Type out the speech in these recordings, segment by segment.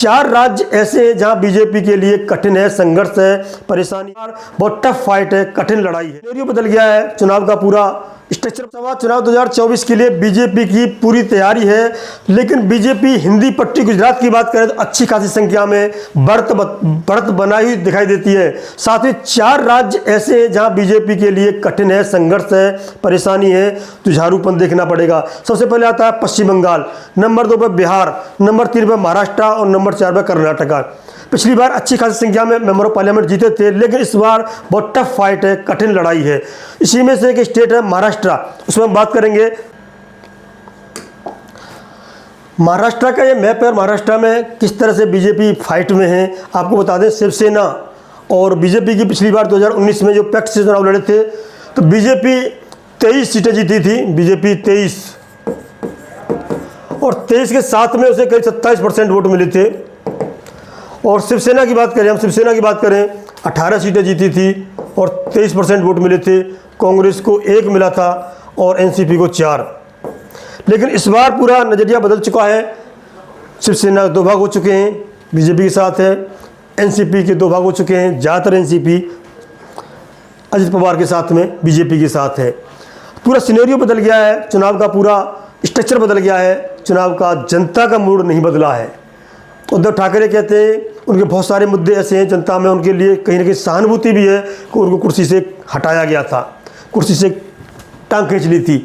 चार राज्य ऐसे हैं जहां बीजेपी के लिए कठिन है, संघर्ष है, परेशानी, बहुत टफ फाइट है, कठिन लड़ाई है। सिनेरियो बदल गया है चुनाव का पूरा स्ट्रक्चर। चुनाव 2024 के लिए बीजेपी की पूरी तैयारी है, लेकिन बीजेपी हिंदी पट्टी गुजरात की बात करें तो अच्छी खासी संख्या में बढ़त बनाई हुई दिखाई देती है। साथ ही चार राज्य ऐसे हैं जहां बीजेपी के लिए कठिन है, संघर्ष है, परेशानी है, जुझारूपन देखना पड़ेगा। सबसे पहले आता है पश्चिम बंगाल, नंबर 2 पर बिहार, नंबर 3 पर महाराष्ट्र और नंबर 4 पर कर्नाटका। पिछली बार अच्छी खासी संख्या में मेंबर ऑफ पार्लियामेंट जीते थे, लेकिन इस बार बहुत टफ फाइट है, कठिन लड़ाई है। इसी में से एक स्टेट है महाराष्ट्र, उसमें हम बात करेंगे। महाराष्ट्र का ये मैप है, महाराष्ट्र में किस तरह से बीजेपी फाइट में है आपको बता दें। शिवसेना और बीजेपी की पिछली बार 2019 में जो पैक्ट से चुनाव लड़े थे तो बीजेपी 23 सीटें जीती थी, बीजेपी 23, और 23 के साथ में उसे करीब 27% वोट मिले थे। और शिवसेना की बात करें, हम शिवसेना की बात करें, 18 सीटें जीती थी और 23% वोट मिले थे। कांग्रेस को 1 मिला था और एनसीपी को 4। लेकिन इस बार पूरा नज़रिया बदल चुका है। शिवसेना 2 भाग हो चुके हैं, बीजेपी के साथ है। एनसीपी के 2 भाग हो चुके हैं, ज़्यादातर एनसीपी अजित पवार के साथ में बीजेपी के साथ है। पूरा सिनेरियो बदल गया है, चुनाव का पूरा स्ट्रक्चर बदल गया है, चुनाव का जनता का मूड नहीं बदला है। उद्धव ठाकरे कहते हैं उनके बहुत सारे मुद्दे ऐसे हैं जनता में उनके लिए कहीं ना कहीं सहानुभूति भी है कि उनको कुर्सी से हटाया गया था, कुर्सी से टांग खींच ली थी।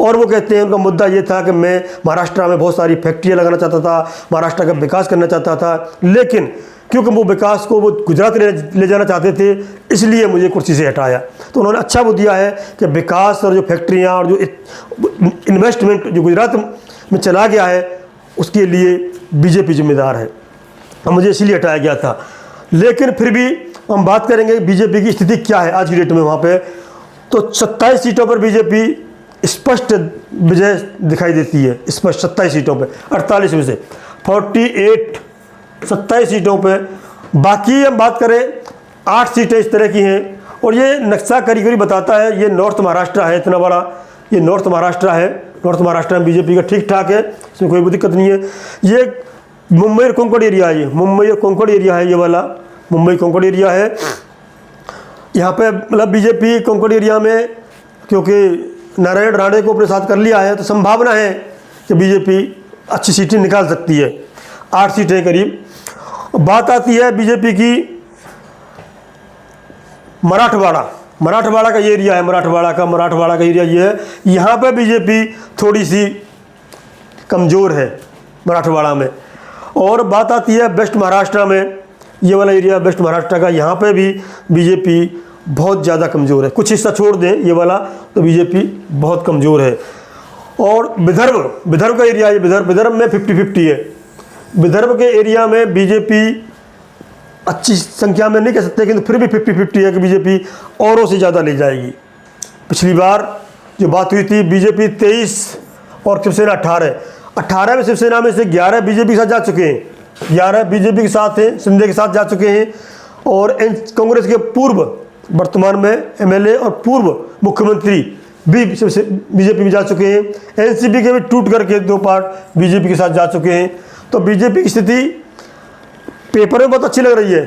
और वो कहते हैं उनका मुद्दा ये था कि मैं महाराष्ट्र में बहुत सारी फैक्ट्रियाँ लगाना चाहता था, महाराष्ट्र का विकास करना चाहता था, लेकिन क्योंकि वो विकास को वो गुजरात ले जाना चाहते थे, इसलिए मुझे कुर्सी से हटाया। तो उन्होंने अच्छा वो दिया है कि विकास और जो फैक्ट्रियाँ और जो इन्वेस्टमेंट जो गुजरात में चला गया है उसके लिए बीजेपी जिम्मेदार है, मुझे इसीलिए हटाया गया था। लेकिन फिर भी हम बात करेंगे बीजेपी की स्थिति क्या है आज की डेट में। वहाँ पे तो 27 सीटों पर बीजेपी स्पष्ट विजय दिखाई देती है, स्पष्ट 27 सीटों पे, 48 में से 48, 27 सीटों पे। बाकी हम बात करें 8 सीटें इस तरह की हैं। और ये नक्शा करीब बताता है, ये नॉर्थ महाराष्ट्र है, इतना बड़ा ये नॉर्थ महाराष्ट्र है। नॉर्थ महाराष्ट्र में बीजेपी का ठीक ठाक है, इसमें कोई दिक्कत नहीं है। ये मुंबई और कोंकण एरिया है, ये मुंबई और कोंकण एरिया है, ये वाला मुंबई कोंकण एरिया है। यहाँ पे मतलब बीजेपी कोंकण एरिया में क्योंकि नारायण राणे को अपने साथ कर लिया है तो संभावना है कि बीजेपी अच्छी सीटें निकाल सकती है, 8 सीटें करीब। बात आती है बीजेपी की मराठवाड़ा का ये एरिया है, मराठवाड़ा का एरिया ये है। यहाँ पे बीजेपी थोड़ी सी कमज़ोर है मराठवाड़ा में। और बात आती है वेस्ट महाराष्ट्र में, ये वाला एरिया वेस्ट महाराष्ट्र का, यहाँ पे भी बीजेपी बहुत ज़्यादा कमज़ोर है। कुछ हिस्सा छोड़ दें ये वाला तो बीजेपी बहुत कमज़ोर है। और विदर्भ का एरिया है, विदर्भ में 50-50 है। विदर्भ के एरिया में बीजेपी अच्छी संख्या में नहीं कह सकते, किंतु फिर भी 50-50 है कि बीजेपी औरों से ज़्यादा ले जाएगी। पिछली बार जो बात हुई थी बीजेपी 23 और शिवसेना 18 में शिवसेना में से 11 बीजेपी के साथ जा चुके हैं, 11 बीजेपी के साथ हैं, शिंदे के साथ जा चुके हैं। और कांग्रेस के पूर्व वर्तमान में एमएलए और पूर्व मुख्यमंत्री भी बीजेपी में जा चुके हैं। एनसीपी के भी टूट करके 2 पार्ट बीजेपी के साथ जा चुके हैं। तो बीजेपी की स्थिति पेपर में बहुत अच्छी लग रही है,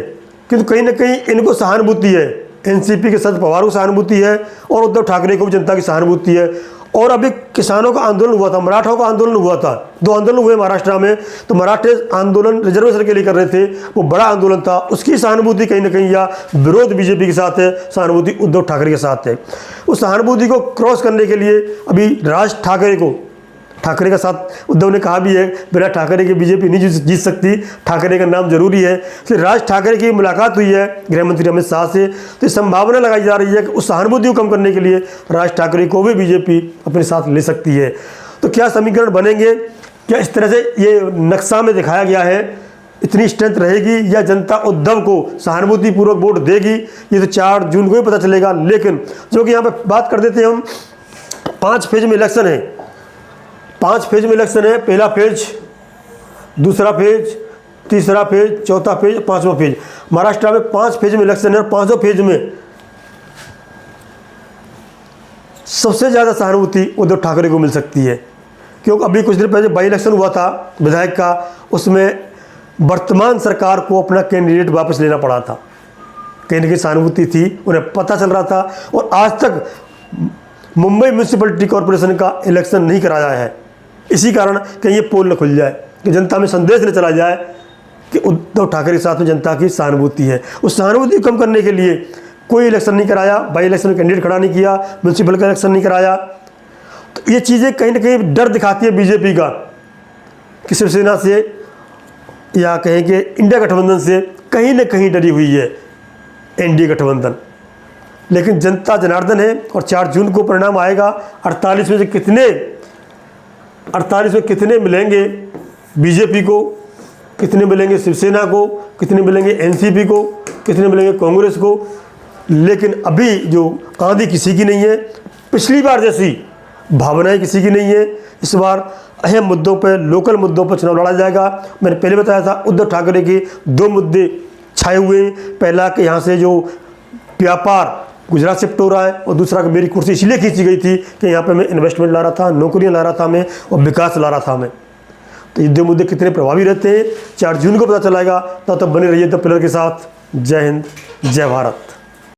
किंतु कहीं ना कहीं इनको सहानुभूति है, एनसीपी के शरद पवार को सहानुभूति है और उद्धव ठाकरे को भी जनता की सहानुभूति है। और अभी किसानों का आंदोलन हुआ था, मराठों का आंदोलन हुआ था, 2 आंदोलन हुए महाराष्ट्र में। तो मराठे आंदोलन रिजर्वेशन के लिए कर रहे थे, वो बड़ा आंदोलन था, उसकी सहानुभूति कहीं ना कहीं या विरोध बीजेपी के साथ है, सहानुभूति उद्धव ठाकरे के साथ है। उस सहानुभूति को क्रॉस करने के लिए अभी राज ठाकरे का साथ उद्धव ने कहा भी है, बिना ठाकरे के बीजेपी नहीं जीत सकती, ठाकरे का नाम जरूरी है। फिर राज ठाकरे की मुलाकात हुई है गृह मंत्री अमित शाह से, तो संभावना लगाई जा रही है कि उस सहानुभूति को कम करने के लिए राज ठाकरे को भी बीजेपी अपने साथ ले सकती है। तो क्या समीकरण बनेंगे, क्या इस तरह से ये नक्शा में दिखाया गया है, इतनी स्ट्रेंथ रहेगी या जनता उद्धव को सहानुभूतिपूर्वक वोट देगी, ये तो 4 जून को ही पता चलेगा। लेकिन जो कि यहाँ पर बात कर देते हैं हम, 5 फेज में इलेक्शन है, 5 फेज में इलेक्शन है। पहला फेज, दूसरा फेज, तीसरा फेज, चौथा फेज, 5वां फेज। महाराष्ट्र में 5 फेज में इलेक्शन है और 5वें फेज में सबसे ज़्यादा सहानुभूति उद्धव ठाकरे को मिल सकती है। क्योंकि अभी कुछ दिन पहले बाई इलेक्शन हुआ था विधायक का, उसमें वर्तमान सरकार को अपना कैंडिडेट वापस लेना पड़ा था। कहीं ना कहीं सहानुभूति थी, उन्हें पता चल रहा था। और आज तक मुंबई म्यूनिसिपैलिटी कॉरपोरेशन का इलेक्शन नहीं कराया है। इसी कारण कहीं ये पोल न खुल जाए, कि जनता में संदेश न चला जाए कि उद्धव ठाकरे के साथ में जनता की सहानुभूति है। उस सहानुभूति को कम करने के लिए कोई इलेक्शन नहीं कराया, बाई इलेक्शन में कैंडिडेट खड़ा नहीं किया, म्यूनसिपल का इलेक्शन नहीं कराया। तो ये चीज़ें कहीं ना कहीं डर दिखाती है बीजेपी का कि शिवसेना से या कहें कि इंडिया गठबंधन से कहीं ना कहीं डरी हुई है एनडीए गठबंधन। लेकिन जनता जनार्दन है और 4 जून को परिणाम आएगा। 48 में से कितने मिलेंगे बीजेपी को, कितने मिलेंगे शिवसेना को, कितने मिलेंगे एनसीपी को, कितने मिलेंगे कांग्रेस को। लेकिन अभी जो आंधी किसी की नहीं है, पिछली बार जैसी भावनाएं किसी की नहीं है। इस बार अहम मुद्दों पर, लोकल मुद्दों पर चुनाव लड़ा जाएगा। मैंने पहले बताया था उद्धव ठाकरे के 2 मुद्दे छाए हुए हैं। पहला कि यहाँ से जो व्यापार गुजरात शिफ्ट हो रहा है, और दूसरा कि मेरी कुर्सी इसलिए खींची गई थी कि यहाँ पे मैं इन्वेस्टमेंट ला रहा था, नौकरियाँ ला रहा था मैं, और विकास ला रहा था मैं। तो ये 2 मुद्दे कितने प्रभावी रहते हैं 4 जून को पता चलाएगा। तब तक बने रहिए द पिलर के साथ। जय हिंद, जय भारत।